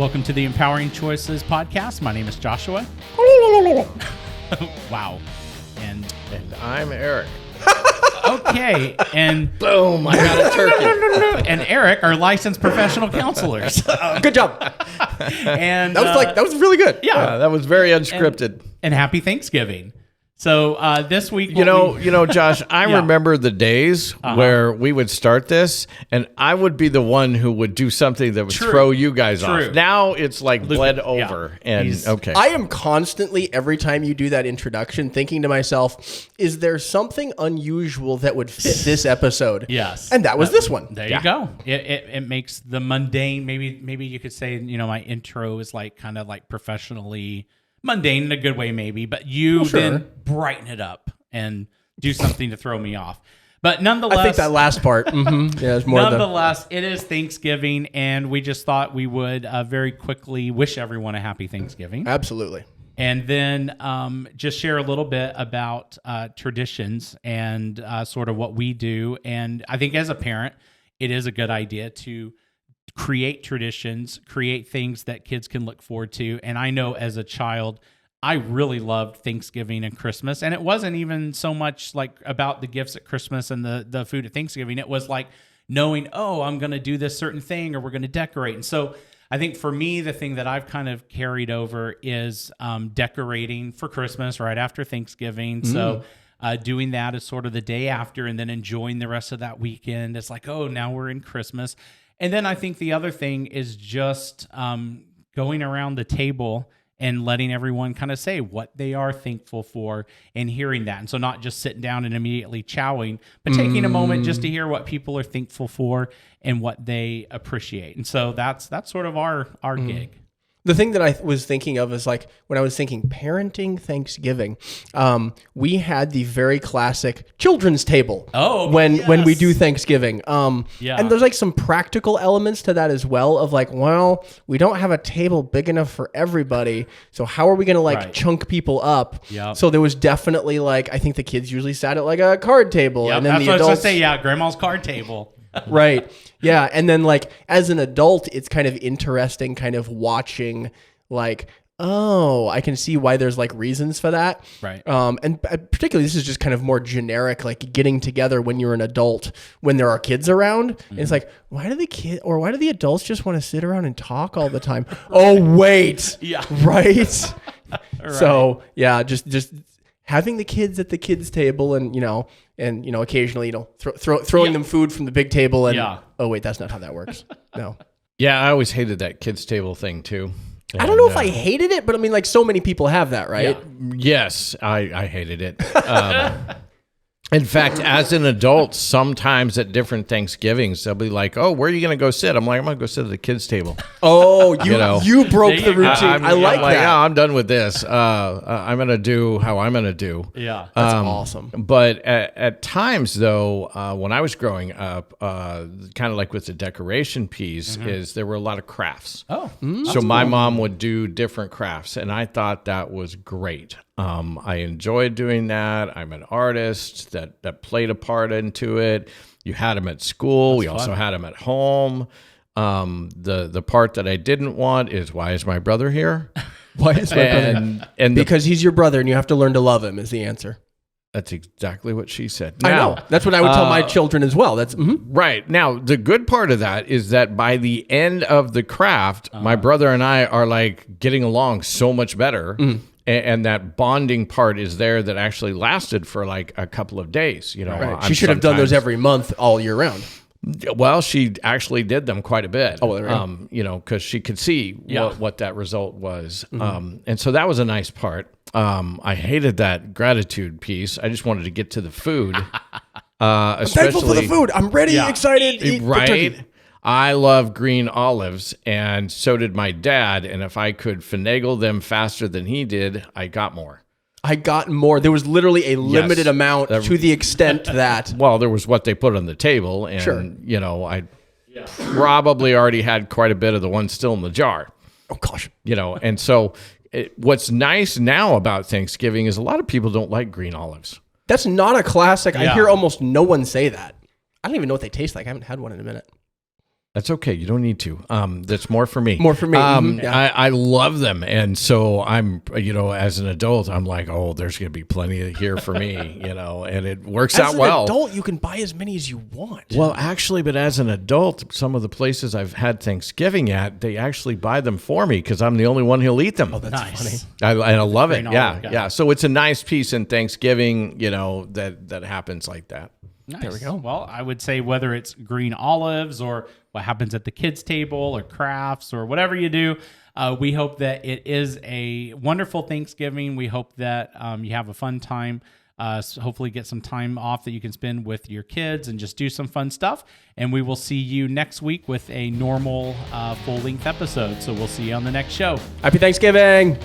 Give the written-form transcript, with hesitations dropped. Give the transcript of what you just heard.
Welcome to the Empowering Choices podcast. My name is Joshua. Wow. And I'm Erik. Okay. And boom, I got a turkey. And Erik are licensed professional counselors. Good job. And that was really good. Yeah. That was very unscripted. And happy Thanksgiving. So this week, You know, Josh, I remember the days where we would start this, and I would be the one who would do something that would throw you guys off. Now it's like bled over, and okay. I am constantly, every time you do that introduction, thinking to myself, is there something unusual that would fit this episode? Yes. And that was this one. There you go. It makes the mundane, maybe you could say, my intro is like kind of like professionally mundane in a good way, maybe, but you then brighten it up and do something to throw me off. But nonetheless, I think that last part, it's more. Nonetheless, it is Thanksgiving, and we just thought we would very quickly wish everyone a happy Thanksgiving. Absolutely. And then just share a little bit about traditions and sort of what we do. And I think as a parent, it is a good idea to create traditions, create things that kids can look forward to. And I know as a child, I really loved Thanksgiving and Christmas. And it wasn't even so much like about the gifts at Christmas and the food at Thanksgiving. It was like knowing, I'm going to do this certain thing or we're going to decorate. And so I think for me, the thing that I've kind of carried over is decorating for Christmas right after Thanksgiving. So doing that is sort of the day after and then enjoying the rest of that weekend. It's like, now we're in Christmas. And then I think the other thing is just going around the table and letting everyone kind of say what they are thankful for and hearing that. And so not just sitting down and immediately chowing, but taking a moment just to hear what people are thankful for and what they appreciate. And so that's sort of our gig. The thing that I was thinking of is like when I was thinking parenting Thanksgiving, we had the very classic children's table. When we do Thanksgiving. And there's like some practical elements to that as well of like, well, we don't have a table big enough for everybody. So how are we going to chunk people up? Yep. So there was definitely like, I think the kids usually sat at like a card table. Yep, and then that's the what adults, I was going to say. Grandma's card table. Right. Yeah. And then like as an adult, it's kind of interesting kind of watching like, I can see why there's like reasons for that. Right. And particularly this is just kind of more generic, like getting together when you're an adult, when there are kids around. Mm-hmm. And it's like, why do the adults just want to sit around and talk all the time? Oh, wait. Yeah. Right. Right. So yeah, just having the kids at the kids table and occasionally, throwing them food from the big table and, oh wait, that's not how that works. No. Yeah, I always hated that kids table thing too. I don't know if I hated it, but I mean, like so many people have that, right? Yeah. Yes, I hated it. In fact, as an adult, sometimes at different Thanksgivings, they'll be like, where are you going to go sit? I'm like, I'm going to go sit at the kids table. Oh, you broke the routine. I like that. Yeah, I'm done with this. I'm going to do how I'm going to do. Yeah. That's awesome. But at times, though, when I was growing up, kind of like with the decoration piece, is there were a lot of crafts. So my mom would do different crafts, and I thought that was great. I enjoyed doing that. I'm an artist that played a part into it. You had them at school. We also had them at home. The part that I didn't want is, why is my brother here? Why is my brother? And because he's your brother and you have to learn to love him is the answer. That's exactly what she said. I know. That's what I would tell my children as well. That's right. Now, the good part of that is that by the end of the craft, my brother and I are like getting along so much better. And that bonding part is there that actually lasted for like a couple of days. Right. She should have done those every month all year round. Well, she actually did them quite a bit. Oh, right. Because she could see what that result was. And so that was a nice part. I hated that gratitude piece. I just wanted to get to the food. I'm thankful for the food. I'm ready, excited. Eat right. the turkey. I love green olives, and so did my dad. And if I could finagle them faster than he did, I got more. I got more. There was literally a limited amount to the extent that... Well, there was what they put on the table, and, I probably already had quite a bit of the one still in the jar. Oh, gosh. And so what's nice now about Thanksgiving is a lot of people don't like green olives. That's not a classic. I hear almost no one say that. I don't even know what they taste like. I haven't had one in a minute. That's okay. You don't need to. That's more for me. More for me. I love them. And so I'm, as an adult, I'm like, oh, there's going to be plenty here for me, and it works out well. As an adult, you can buy as many as you want. Well, actually, but as an adult, some of the places I've had Thanksgiving at, they actually buy them for me because I'm the only one who'll eat them. Oh, that's funny. I love it. Yeah. So it's a nice piece in Thanksgiving, that happens like that. Nice. There we go. Well, I would say whether it's green olives or what happens at the kids' table or crafts or whatever you do, we hope that it is a wonderful Thanksgiving. We hope that you have a fun time. So hopefully get some time off that you can spend with your kids and just do some fun stuff. And we will see you next week with a normal full-length episode. So we'll see you on the next show. Happy Thanksgiving.